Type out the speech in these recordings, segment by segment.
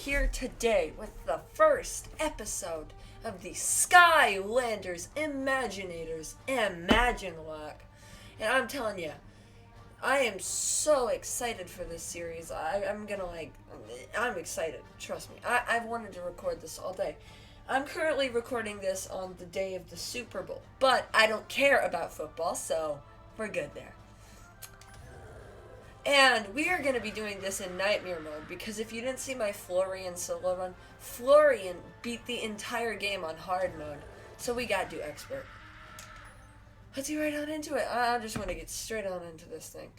here today with the first episode of the Skylanders Imaginators ImagineLocke. And I'm telling you, I am so excited for this series. I'm excited. Trust me. I've wanted to record this all day. I'm currently recording this on the day of the Super Bowl, but I don't care about football, so we're good there. And we are going to be doing this in Nightmare mode, because if you didn't see my Florian solo run, Florian beat the entire game on hard mode, so we gotta do expert. Let's get right on into it. I just want to get straight on into this thing.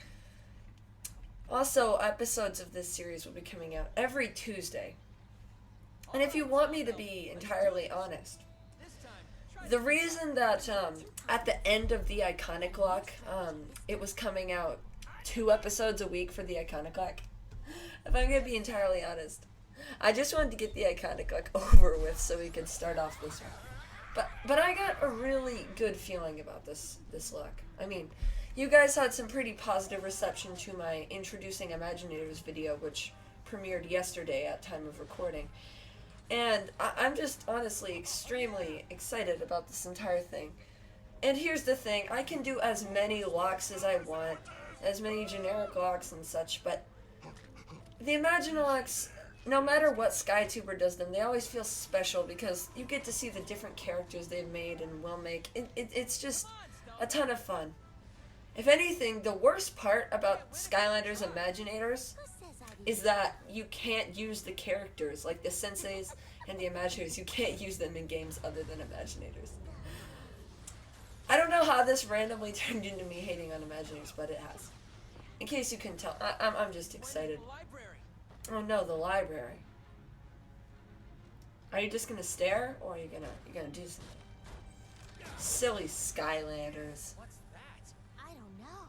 Also, episodes of this series will be coming out every Tuesday. And if you want me to be entirely honest, the reason that at the end of the Iconic Lock, it was coming out 2 episodes a week for the Iconic Lock, if I'm going to be entirely honest, I just wanted to get the Iconic Lock over with so we could start off this one. But I got a really good feeling about this lock. I mean, you guys had some pretty positive reception to my Introducing Imaginators video, which premiered yesterday at time of recording. And I'm just honestly extremely excited about this entire thing. And here's the thing, I can do as many locks as I want, as many generic locks and such, but the ImagineLocks, no matter what SkyTuber does them, they always feel special because you get to see the different characters they've made and will make. It's just a ton of fun. If anything, the worst part about Skylanders Imaginators is that you can't use the characters, like the senseis and the Imaginators. You can't use them in games other than Imaginators. I don't know how this randomly turned into me hating on Imaginators, but it has. In case you can tell, I'm just excited. Oh no, the library. Are you just gonna stare, or are you gonna do something? Silly Skylanders. What's that? I don't know,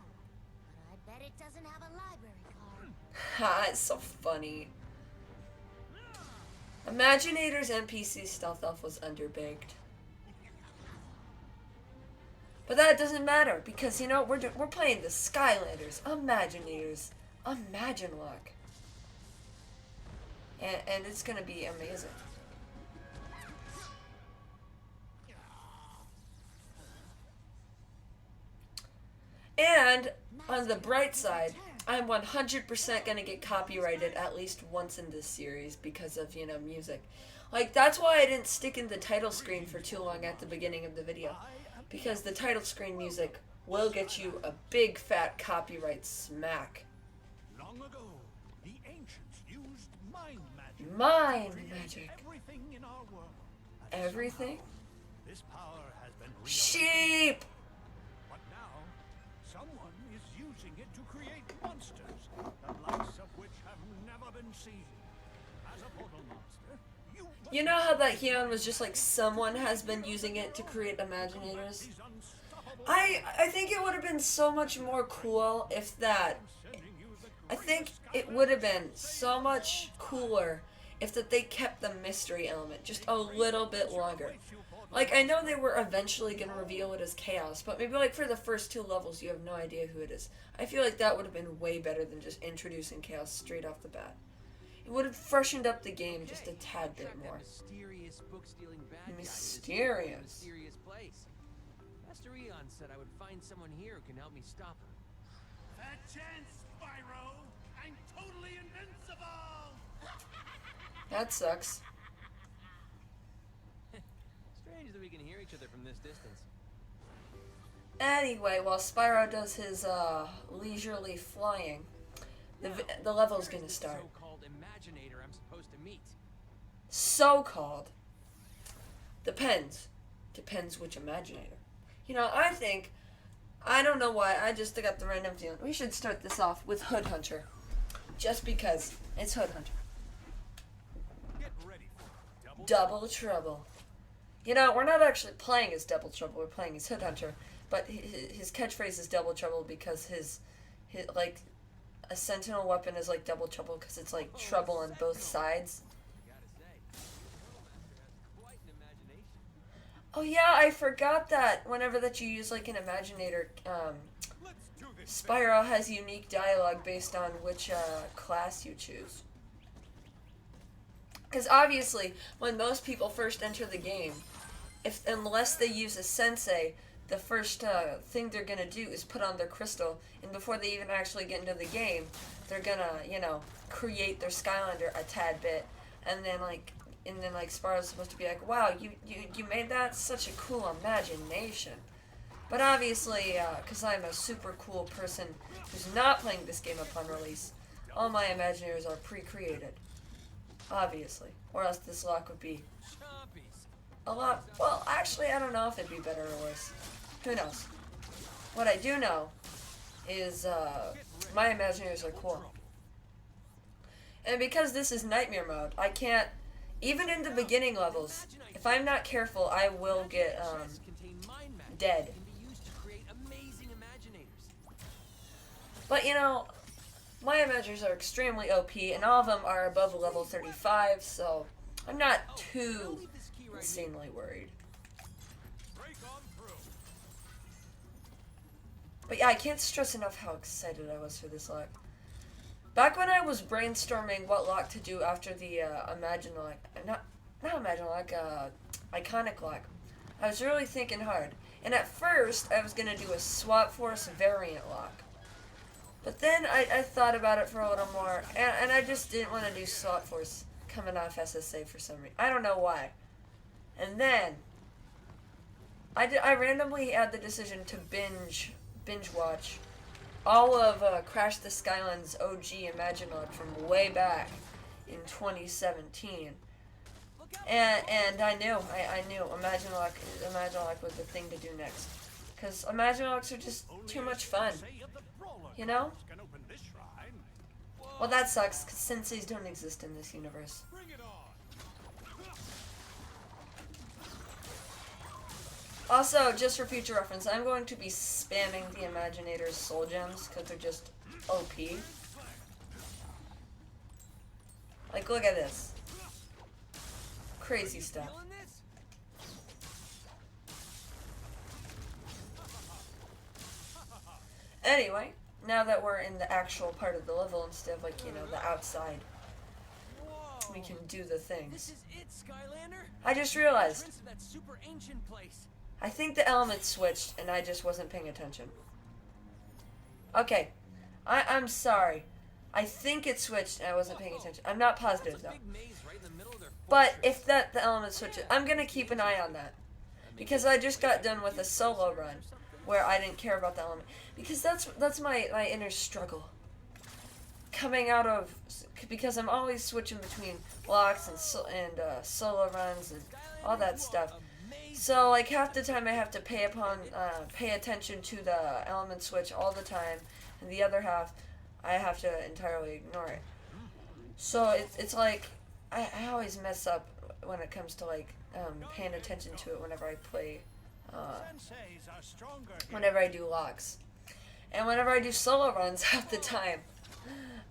but I bet it doesn't have a library card. Ha, it's so funny. Imaginators NPC Stealth Elf was underbaked. But that doesn't matter, because, you know, we're playing the Skylanders Imaginators ImagineLocke. And it's going to be amazing. And, on the bright side, I'm 100% going to get copyrighted at least once in this series because of, you know, music. Like, that's why I didn't stick in the title screen for too long at the beginning of the video. Because the title screen music will get you a big fat copyright smack. Long ago, the ancients used mind magic. Mind magic. Everything in our world. Everything? This power has been Sheep! But now, someone is using it to create monsters, the likes of which have never been seen. As a Portalmaster, You know how that Heian was just like, someone has been using it to create Imaginators? I think it would have been so much more cool if that... I think it would have been so much cooler if that they kept the mystery element just a little bit longer. Like, I know they were eventually going to reveal it as Chaos, but maybe like for the first 2 levels you have no idea who it is. I feel like that would have been way better than just introducing Chaos straight off the bat. It would have freshened up the game just a tad bit more. Mysterious book-stealing bad guy Mysterious. in a mysterious place. Master Eon said I would find someone here who can help me stop him. Fat chance, Spyro! I'm totally invincible! That sucks. Strange that we can hear each other from this distance. Anyway, while Spyro does his leisurely flying, the level's gonna start. So-called Imaginator I'm supposed to meet. So-called. Depends which Imaginator. You know, I don't know why, I just got the random feeling. We should start this off with Hood Hunter. Just because it's Hood Hunter. Get ready for Double Trouble. You know, we're not actually playing as Double Trouble, we're playing as Hood Hunter. But his catchphrase is Double Trouble because his like, a sentinel weapon is like Double Trouble because it's like trouble on both sides. Oh yeah, I forgot that whenever that you use like an Imaginator, Spyro has unique dialogue based on which class you choose. Because obviously, when most people first enter the game, unless they use a sensei, the first thing they're gonna do is put on their crystal, and before they even actually get into the game, they're gonna, create their Skylander a tad bit, and then Sparrow's supposed to be like, wow, you made that? Such a cool imagination. But obviously, because I'm a super cool person who's not playing this game upon release, all my Imagineers are pre-created. Obviously. Or else this Locke would be a lot... Well, actually, I don't know if it'd be better or worse. Who knows? What I do know is my Imagineers are cool. And because this is Nightmare mode, I can't... Even in the beginning levels, if I'm not careful, I will get dead. But, my Imagineers are extremely OP, and all of them are above level 35, so I'm not too insanely worried. But yeah, I can't stress enough how excited I was for this Locke. Back when I was brainstorming what Locke to do after the ImagineLocke, Iconic Locke, I was really thinking hard. And at first, I was going to do a SWAT Force variant Locke. But then I thought about it for a little more, and I just didn't want to do SWAT Force coming off SSA for some reason. I don't know why. And then, I randomly had the decision to binge watch all of Crash the Skylanders OG ImagineLocke from way back in 2017. And I knew ImagineLocke was the thing to do next. Because ImagineLocks are just too much fun. You know? Well, that sucks, because senseis don't exist in this universe. Also, just for future reference, I'm going to be spamming the Imaginators soul gems, because they're just OP. Like, look at this. Crazy stuff. Anyway, now that we're in the actual part of the level instead of, like, the outside, we can do the things. This is it, Skylander. I just realized. That super ancient place. I think the elements switched, and I just wasn't paying attention. Okay. I'm sorry. I think it switched, and I wasn't paying attention. I'm not positive, though. But if the elements switch, I'm going to keep an eye on that. Because I just got done with a solo run where I didn't care about the element. Because that's my inner struggle. Coming out of... Because I'm always switching between blocks and solo runs and all that stuff. So, like, half the time I have to pay attention to the element switch all the time. And the other half, I have to entirely ignore it. So, it's like... I always mess up when it comes to, like, paying attention to it whenever I play... whenever I do locks. And whenever I do solo runs, half the time,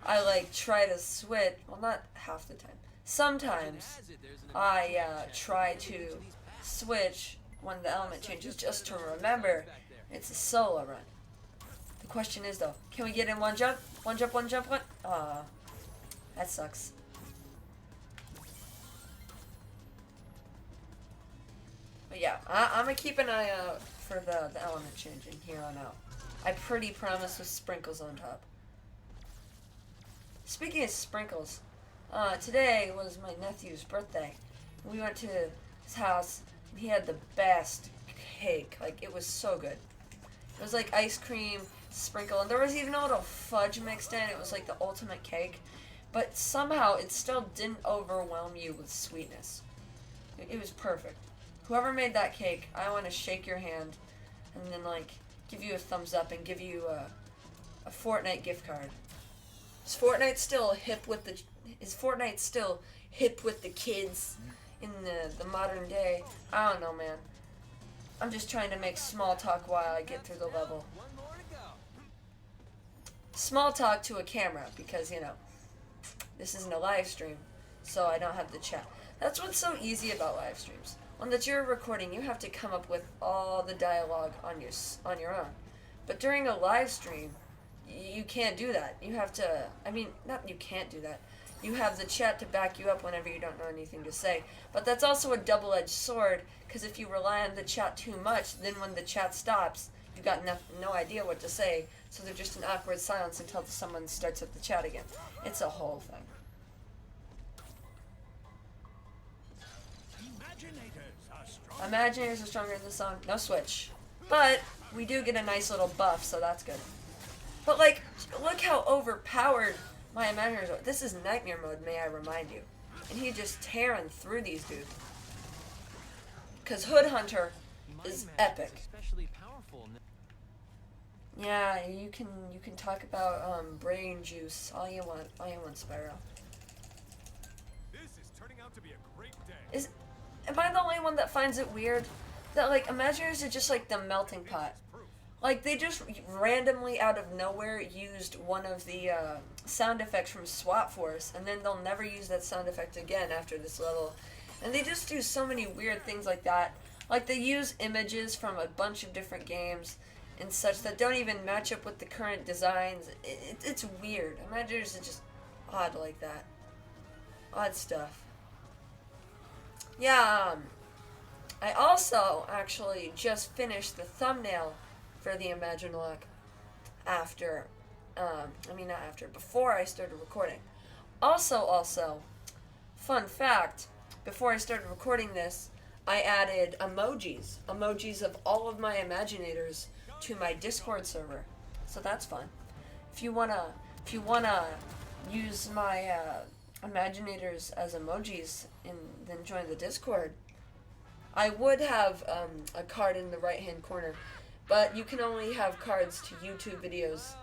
I, like, try to switch. Well, not half the time. Sometimes, I try to switch when the element changes just to remember it's a solo run. The question is, though, can we get in one jump? One jump, one jump, one? That sucks. But yeah, I'm gonna keep an eye out for the element changing here on out. I pretty promise with sprinkles on top. Speaking of sprinkles, today was my nephew's birthday. We went to his house, and he had the best cake. Like, it was so good. It was like ice cream, sprinkle, and there was even a little fudge mixed in. It was like the ultimate cake. But somehow, it still didn't overwhelm you with sweetness. It was perfect. Whoever made that cake, I want to shake your hand and then, like, give you a thumbs up and give you a Fortnite gift card. Is Fortnite still hip with the kids in the modern day? I don't know, man. I'm just trying to make small talk while I get through the level. Small talk to a camera because, this isn't a live stream, so I don't have the chat. That's what's so easy about live streams. When that you're recording, you have to come up with all the dialogue on your own. But during a live stream, you can't do that. You have to, you can't do that. you have the chat to back you up whenever you don't know anything to say. But that's also a double-edged sword, because if you rely on the chat too much, then when the chat stops, you've got no idea what to say, so there's just an awkward silence until someone starts up the chat again. It's a whole thing. Imaginators are stronger in this song. No switch. But we do get a nice little buff, so that's good. But, like, look how overpowered my Imaginators are. This is Nightmare mode, may I remind you. And he's just tearing through these dudes. Because Hood Hunter is epic. Especially powerful. Yeah, you can talk about brain juice all you want, Spyro. This is turning out to be a great day. Am I the only one that finds it weird that, like, Imaginators are just like the melting pot? Like, they just randomly out of nowhere used one of the sound effects from SWAT Force, and then they'll never use that sound effect again after this level. And they just do so many weird things like that. Like, they use images from a bunch of different games and such that don't even match up with the current designs. It's weird. Imaginators are just odd like that. Odd stuff. Yeah, I also actually just finished the thumbnail for the ImagineLocke before I started recording. Also, fun fact, before I started recording this, I added emojis of all of my Imaginators to my Discord server. So that's fun. If you wanna use my Imaginators as emojis and then join the Discord, I would have a card in the right hand corner, but you can only have cards to YouTube videos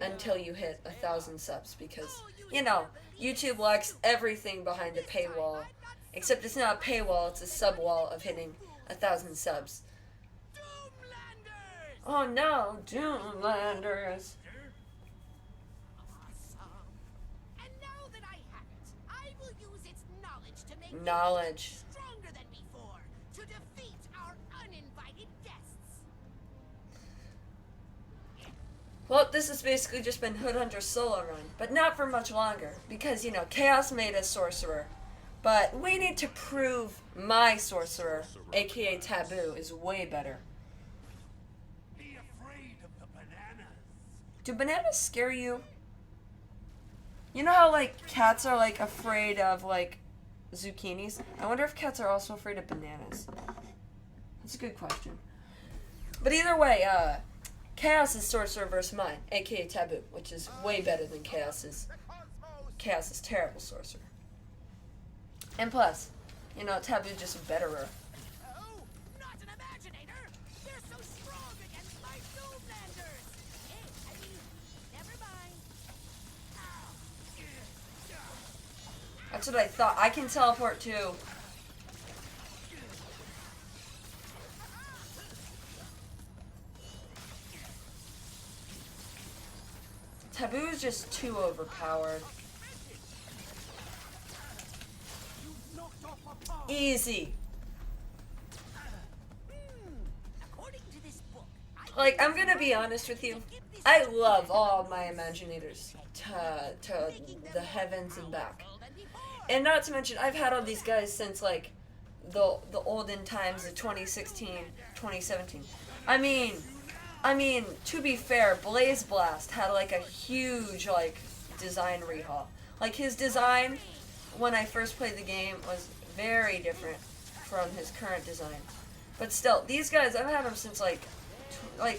until you hit 1,000 subs, because, you know, YouTube likes everything behind a paywall, except it's not a paywall, it's a subwall of hitting 1,000 subs. Oh no, Doomlanders! Knowledge. Stronger than before to defeat our uninvited guests. Well, this has basically just been Hood Hunter's solo run, but not for much longer, because, you know, Chaos made a sorcerer. But we need to prove my sorcerer, aka Taboo, is way better. Be afraid of the bananas. Do bananas scare you? You know how, like, cats are, like, afraid of, like, zucchinis? I wonder if cats are also afraid of bananas. That's a good question. But either way, Chaos's sorcerer versus mine, aka Taboo, which is way better than Chaos's terrible sorcerer. And plus, you know, Taboo's just a betterer. Oh, not an Imaginator! They're so strong against my Doomlanders! Never mind. That's what I thought. I can teleport too. Taboo is just too overpowered. Easy. According to this book, Like, I'm gonna be honest with you. I love all of my Imaginators to the heavens and back. And not to mention, I've had all these guys since, like, the olden times of 2016, 2017. I mean, to be fair, Blaze Blast had, like, a huge, like, design rehaul. Like, his design, when I first played the game, was very different from his current design. But still, these guys, I've had them since, like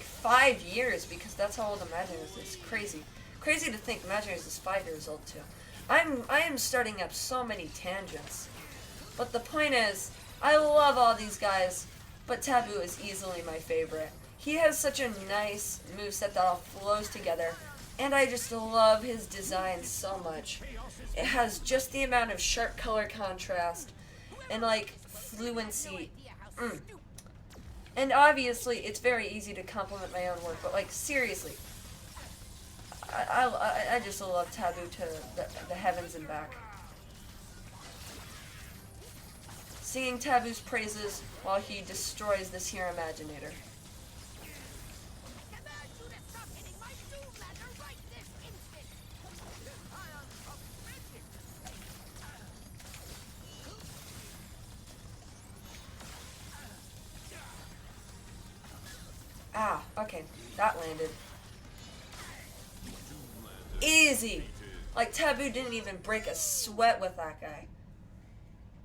5 years, because that's how old Imaginators is. Crazy. Crazy to think Imaginators is 5 years old, too. I am starting up so many tangents. But the point is, I love all these guys, but Taboo is easily my favorite. He has such a nice moveset that all flows together, and I just love his design so much. It has just the amount of sharp color contrast and, like, fluency. And obviously, it's very easy to compliment my own work, but, like, seriously, I just love Taboo to the heavens and back. Singing Taboo's praises while he destroys this here Imaginator. command you to stop hitting my Doomlander right this instant! Ah, okay. That landed. Easy! Like, Taboo didn't even break a sweat with that guy.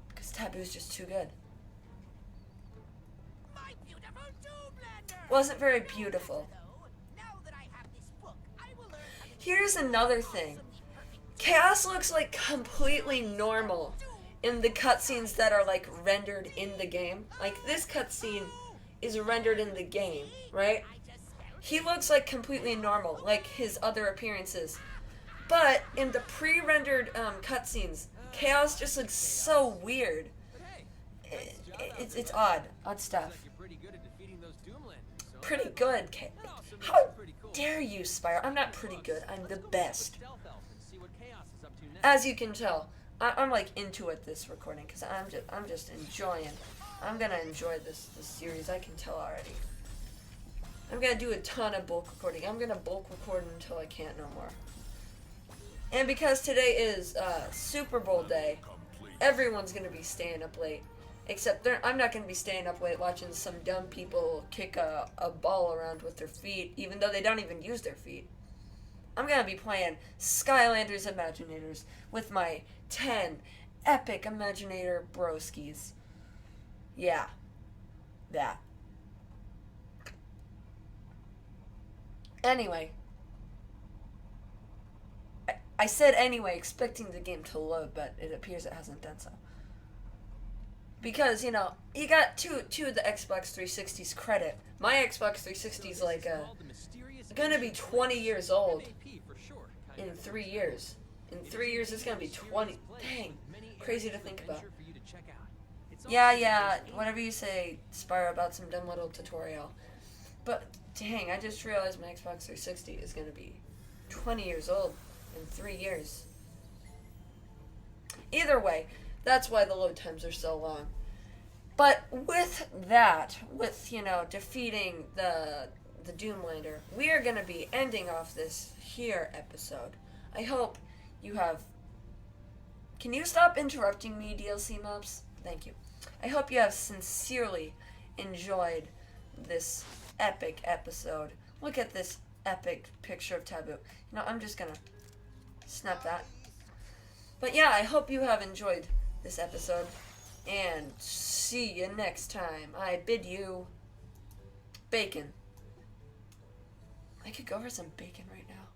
Because Taboo's just too good. My beautiful Doomlander! Wasn't very beautiful. Now that I have this book, I will learn how to Here's another thing. Chaos looks like completely normal in the cutscenes that are like rendered in the game. Like this cutscene is rendered in the game, right? He looks like completely normal, like his other appearances. But in the pre-rendered cutscenes, Chaos just looks so weird. It's odd stuff. You're pretty good at defeating those Doomlanders. So Pretty good. How dare you, Spyro? I'm not pretty good. I'm the best. Stealth Elf and see what Chaos is up to next. As you can tell, I'm like into it this recording because I'm just enjoying. I'm gonna enjoy this series. I can tell already. I'm gonna do a ton of bulk recording. I'm gonna bulk record until I can't no more. And because today is Super Bowl day, everyone's gonna be staying up late. Except I'm not gonna be staying up late watching some dumb people kick a ball around with their feet, even though they don't even use their feet. I'm gonna be playing Skylanders Imaginators with my 10 epic Imaginator broskies. Yeah. That. Anyway. I said anyway, expecting the game to load, but it appears it hasn't done so. Because, you know, you got two of the Xbox 360's credit. My Xbox 360 is like gonna be 20 years old in 3 years. In 3 years, it's gonna be 20. Dang, crazy to think about. Yeah, whatever you say, Spyro, about some dumb little tutorial. But, dang, I just realized my Xbox 360 is gonna be 20 years old in 3 years. Either way, that's why the load times are so long. But with that, with, you know, defeating the Doomlander, we are going to be ending off this here episode. I hope you have... Can you stop interrupting me, DLC mobs? Thank you. I hope you have sincerely enjoyed this epic episode. Look at this epic picture of Taboo. You know, I'm just going to snap that. But yeah, I hope you have enjoyed this episode. And see you next time. I bid you bacon. I could go for some bacon right now.